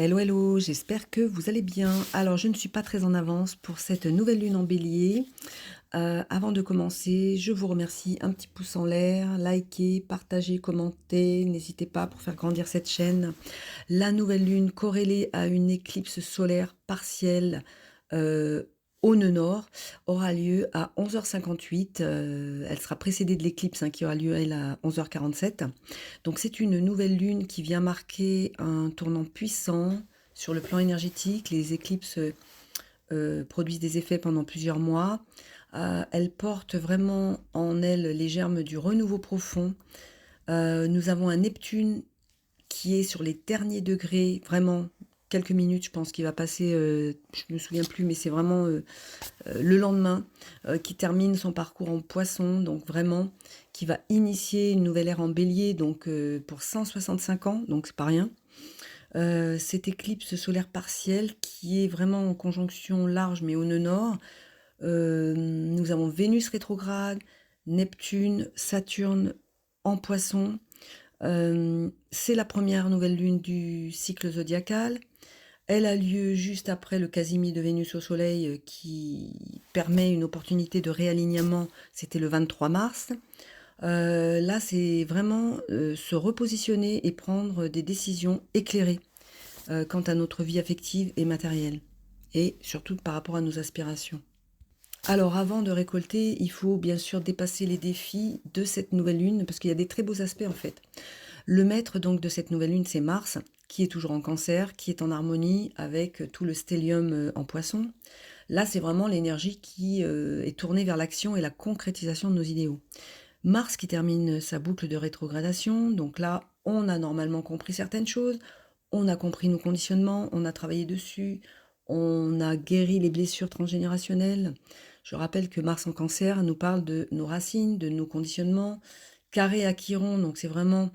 Hello, hello, j'espère que vous allez bien. Alors, je ne suis pas très en avance pour cette nouvelle lune en bélier. Avant de commencer, je vous remercie. Un petit pouce en l'air, likez, partagez, commentez. N'hésitez pas pour faire grandir cette chaîne. La nouvelle lune corrélée à une éclipse solaire partielle euh, au nœud nord aura lieu à 11h58. Elle sera précédée de l'éclipse qui aura lieu elle à 11h47. Donc c'est une nouvelle lune qui vient marquer un tournant puissant sur le plan énergétique. Les éclipses produisent des effets pendant plusieurs mois. Elle porte vraiment en elle les germes du renouveau profond. Nous avons un Neptune qui est sur les derniers degrés, vraiment quelques minutes, je pense qu'il va passer, je me souviens plus, mais c'est vraiment le lendemain, qui termine son parcours en poisson, donc vraiment, qui va initier une nouvelle ère en bélier, donc pour 165 ans, donc c'est pas rien. Cette éclipse solaire partielle qui est vraiment en conjonction large mais au nœud nord. Nous avons Vénus rétrograde, Neptune, Saturne en poisson. C'est la première nouvelle lune du cycle zodiacal. Elle a lieu juste après le quasimi de Vénus au Soleil qui permet une opportunité de réalignement. C'était le 23 mars. Là, c'est vraiment se repositionner et prendre des décisions éclairées quant à notre vie affective et matérielle. Et surtout par rapport à nos aspirations. Alors, avant de récolter, il faut bien sûr dépasser les défis de cette nouvelle lune, parce qu'il y a des très beaux aspects en fait. Le maître donc de cette nouvelle lune, c'est Mars, qui est toujours en Cancer, qui est en harmonie avec tout le stellium en Poisson. Là, c'est vraiment l'énergie qui est tournée vers l'action et la concrétisation de nos idéaux. Mars qui termine sa boucle de rétrogradation, donc là, on a normalement compris certaines choses, on a compris nos conditionnements, on a travaillé dessus, on a guéri les blessures transgénérationnelles. Je rappelle que Mars en Cancer nous parle de nos racines, de nos conditionnements. Carré à Chiron, donc c'est vraiment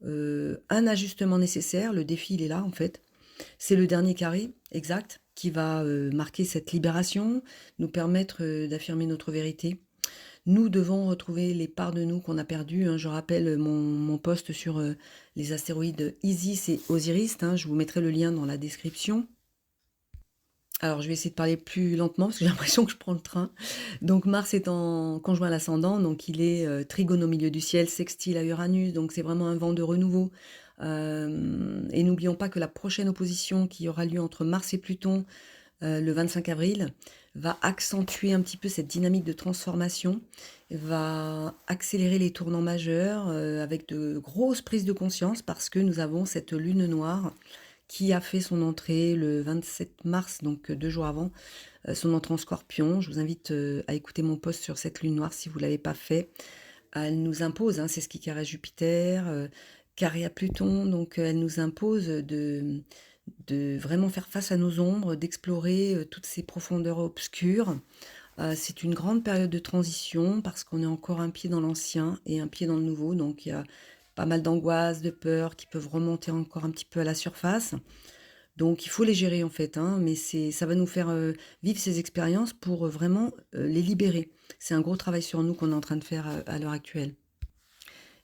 un ajustement nécessaire. Le défi, il est là en fait. C'est le dernier carré, exact, qui va marquer cette libération, nous permettre d'affirmer notre vérité. Nous devons retrouver les parts de nous qu'on a perdues. Je rappelle mon post sur les astéroïdes Isis et Osiris. Je vous mettrai le lien dans la description. Alors, je vais essayer de parler plus lentement parce que j'ai l'impression que je prends le train. Donc, Mars est en conjoint à l'ascendant, donc il est trigone au milieu du ciel, sextile à Uranus, donc c'est vraiment un vent de renouveau. Et n'oublions pas que la prochaine opposition qui aura lieu entre Mars et Pluton le 25 avril va accentuer un petit peu cette dynamique de transformation, va accélérer les tournants majeurs avec de grosses prises de conscience parce que nous avons cette lune noire qui a fait son entrée le 27 mars, donc 2 jours avant, son entrée en Scorpion. Je vous invite à écouter mon post sur cette lune noire si vous ne l'avez pas fait. Elle nous impose, c'est ce qui carré à Jupiter, carré à Pluton, donc elle nous impose de vraiment faire face à nos ombres, d'explorer toutes ces profondeurs obscures. C'est une grande période de transition parce qu'on est encore un pied dans l'ancien et un pied dans le nouveau, donc il y a pas mal d'angoisses, de peurs qui peuvent remonter encore un petit peu à la surface. Donc il faut les gérer en fait, mais ça va nous faire vivre ces expériences pour vraiment les libérer. C'est un gros travail sur nous qu'on est en train de faire à l'heure actuelle.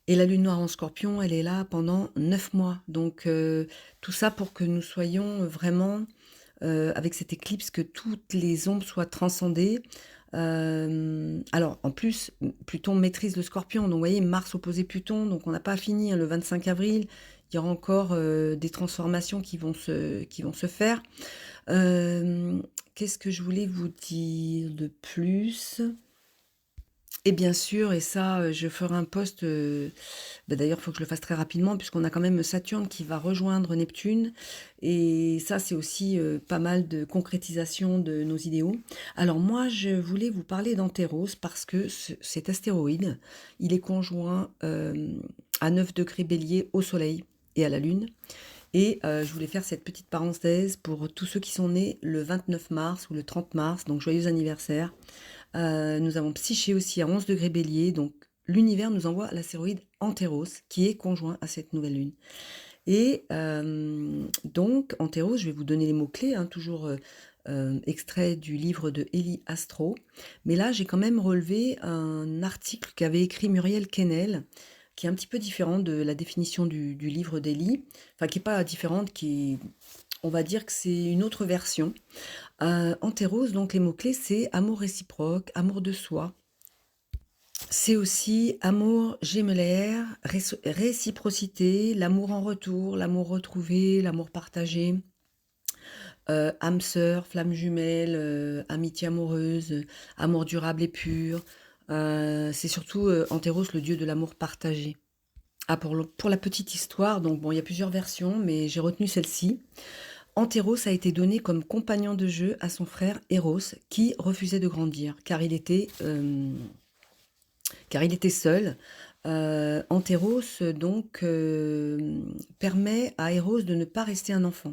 Et la lune noire en Scorpion, elle est là pendant 9 mois. Donc tout ça pour que nous soyons vraiment avec cette éclipse, que toutes les ombres soient transcendées. Alors en plus, Pluton maîtrise le Scorpion. Donc vous voyez, Mars opposé Pluton. Donc on n'a pas fini le 25 avril. Il y aura encore des transformations qui vont se faire. Qu'est-ce que je voulais vous dire de plus? Et bien sûr, et ça, je ferai un post, d'ailleurs, il faut que je le fasse très rapidement puisqu'on a quand même Saturne qui va rejoindre Neptune et ça, c'est aussi, pas mal de concrétisation de nos idéaux. Alors moi, je voulais vous parler d'Antéros parce que cet astéroïde, il est conjoint, à 9 degrés Bélier au Soleil et à la Lune et je voulais faire cette petite parenthèse pour tous ceux qui sont nés le 29 mars ou le 30 mars, donc joyeux anniversaire. Nous avons Psyché aussi à 11 degrés Bélier, donc l'univers nous envoie l'astéroïde Antéros, qui est conjoint à cette nouvelle lune. Et donc, Antéros, je vais vous donner les mots-clés, toujours extrait du livre de Élie Astro. Mais là, j'ai quand même relevé un article qu'avait écrit Muriel Kennel, qui est un petit peu différent de la définition du livre d'Élie, enfin qui n'est pas différente, qui on va dire que c'est une autre version. Antéros, donc les mots-clés, c'est amour réciproque, amour de soi. C'est aussi amour gémellaire, réciprocité, l'amour en retour, l'amour retrouvé, l'amour partagé, âme sœur, flamme jumelle, amitié amoureuse, amour durable et pur. C'est surtout Antéros, le dieu de l'amour partagé. Ah, pour la petite histoire, donc bon, il y a plusieurs versions, mais j'ai retenu celle-ci. Antéros a été donné comme compagnon de jeu à son frère Eros, qui refusait de grandir, car il était seul. Antéros, donc, permet à Eros de ne pas rester un enfant.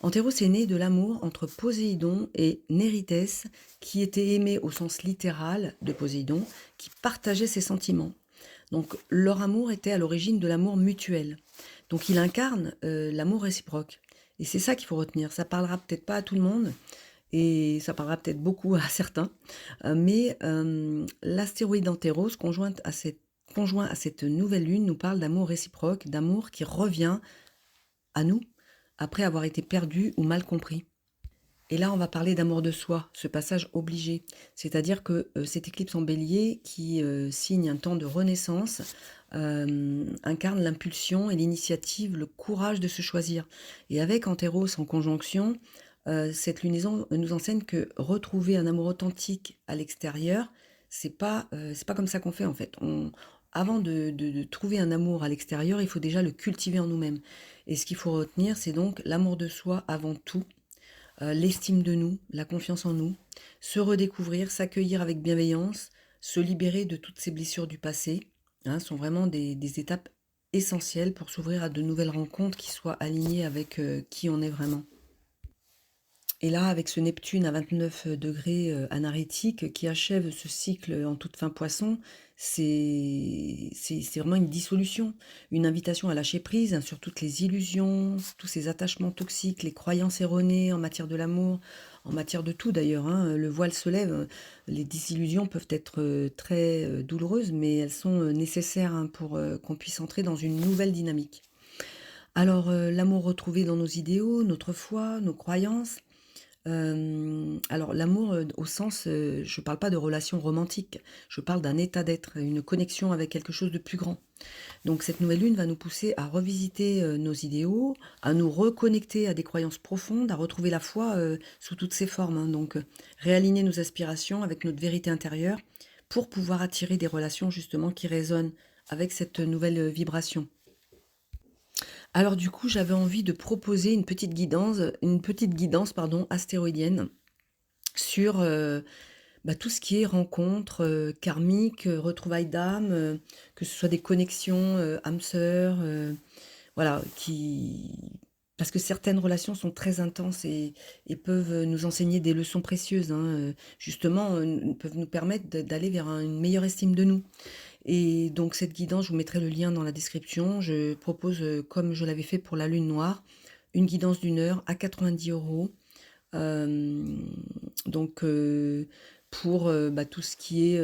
Antéros est né de l'amour entre Poséidon et Néritès, qui était aimé au sens littéral de Poséidon, qui partageait ses sentiments. Donc leur amour était à l'origine de l'amour mutuel. Donc il incarne l'amour réciproque. Et c'est ça qu'il faut retenir. Ça parlera peut-être pas à tout le monde, et ça parlera peut-être beaucoup à certains, mais l'astéroïde Antéros, conjoint à cette nouvelle lune, nous parle d'amour réciproque, d'amour qui revient à nous après avoir été perdu ou mal compris. Et là, on va parler d'amour de soi, ce passage obligé. C'est-à-dire que cette éclipse en bélier, qui signe un temps de renaissance, incarne l'impulsion et l'initiative, le courage de se choisir. Et avec Antéros en conjonction, cette lunaison nous enseigne que retrouver un amour authentique à l'extérieur, c'est pas comme ça qu'on fait en fait. Avant de trouver un amour à l'extérieur, il faut déjà le cultiver en nous-mêmes. Et ce qu'il faut retenir, c'est donc l'amour de soi avant tout, l'estime de nous, la confiance en nous, se redécouvrir, s'accueillir avec bienveillance, se libérer de toutes ces blessures du passé, hein, sont vraiment des étapes essentielles pour s'ouvrir à de nouvelles rencontres qui soient alignées avec qui on est vraiment. Et là, avec ce Neptune à 29 degrés anarétique qui achève ce cycle en toute fin poisson, c'est vraiment une dissolution, une invitation à lâcher prise, hein, sur toutes les illusions, tous ces attachements toxiques, les croyances erronées en matière de l'amour, en matière de tout d'ailleurs, hein. Le voile se lève, les désillusions peuvent être très douloureuses, mais elles sont nécessaires, hein, pour qu'on puisse entrer dans une nouvelle dynamique. Alors, l'amour retrouvé dans nos idéaux, notre foi, nos croyances. Alors l'amour, au sens, je parle pas de relation romantique, je parle d'un état d'être, une connexion avec quelque chose de plus grand. Donc cette nouvelle lune va nous pousser à revisiter, nos idéaux, à nous reconnecter à des croyances profondes, à retrouver la foi, sous toutes ses formes, hein. Donc, réaligner nos aspirations avec notre vérité intérieure pour pouvoir attirer des relations justement qui résonnent avec cette nouvelle, vibration. Alors du coup, j'avais envie de proposer une petite guidance, pardon, astéroïdienne sur tout ce qui est rencontres karmiques, retrouvailles d'âme, que ce soit des connexions âme sœur, voilà, parce que certaines relations sont très intenses et peuvent nous enseigner des leçons précieuses, hein, justement, peuvent nous permettre d'aller vers une meilleure estime de nous. Et donc cette guidance, je vous mettrai le lien dans la description. Je propose, comme je l'avais fait pour la lune noire, une guidance d'une heure à 90 €. Donc pour tout ce qui est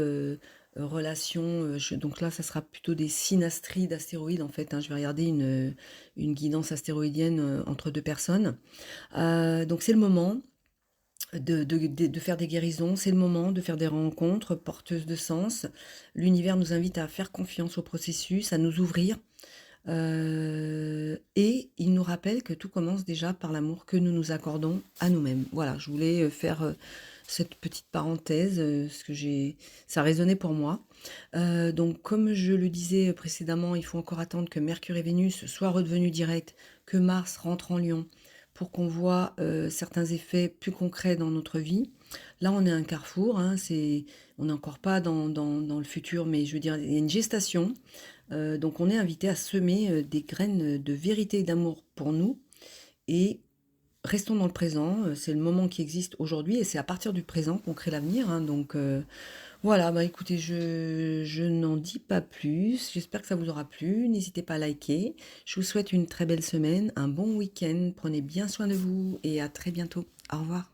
relation, donc là, ça sera plutôt des synastries d'astéroïdes en fait, hein. Je vais regarder une guidance astéroïdienne entre deux personnes. Donc c'est le moment de faire des guérisons, c'est le moment de faire des rencontres porteuses de sens. L'univers nous invite à faire confiance au processus, à nous ouvrir. Et il nous rappelle que tout commence déjà par l'amour que nous nous accordons à nous-mêmes. Voilà, je voulais faire cette petite parenthèse, parce que ça résonnait pour moi. Donc, comme je le disais précédemment, il faut encore attendre que Mercure et Vénus soient redevenus directs, que Mars rentre en Lion, pour qu'on voit certains effets plus concrets dans notre vie. Là, on est à un carrefour, hein, on n'est encore pas dans le futur, mais je veux dire, il y a une gestation. Donc, on est invité à semer des graines de vérité et d'amour pour nous. Et restons dans le présent, c'est le moment qui existe aujourd'hui, et c'est à partir du présent qu'on crée l'avenir, hein. Donc, voilà, écoutez, je n'en dis pas plus. J'espère que ça vous aura plu. N'hésitez pas à liker. Je vous souhaite une très belle semaine, un bon week-end. Prenez bien soin de vous et à très bientôt. Au revoir.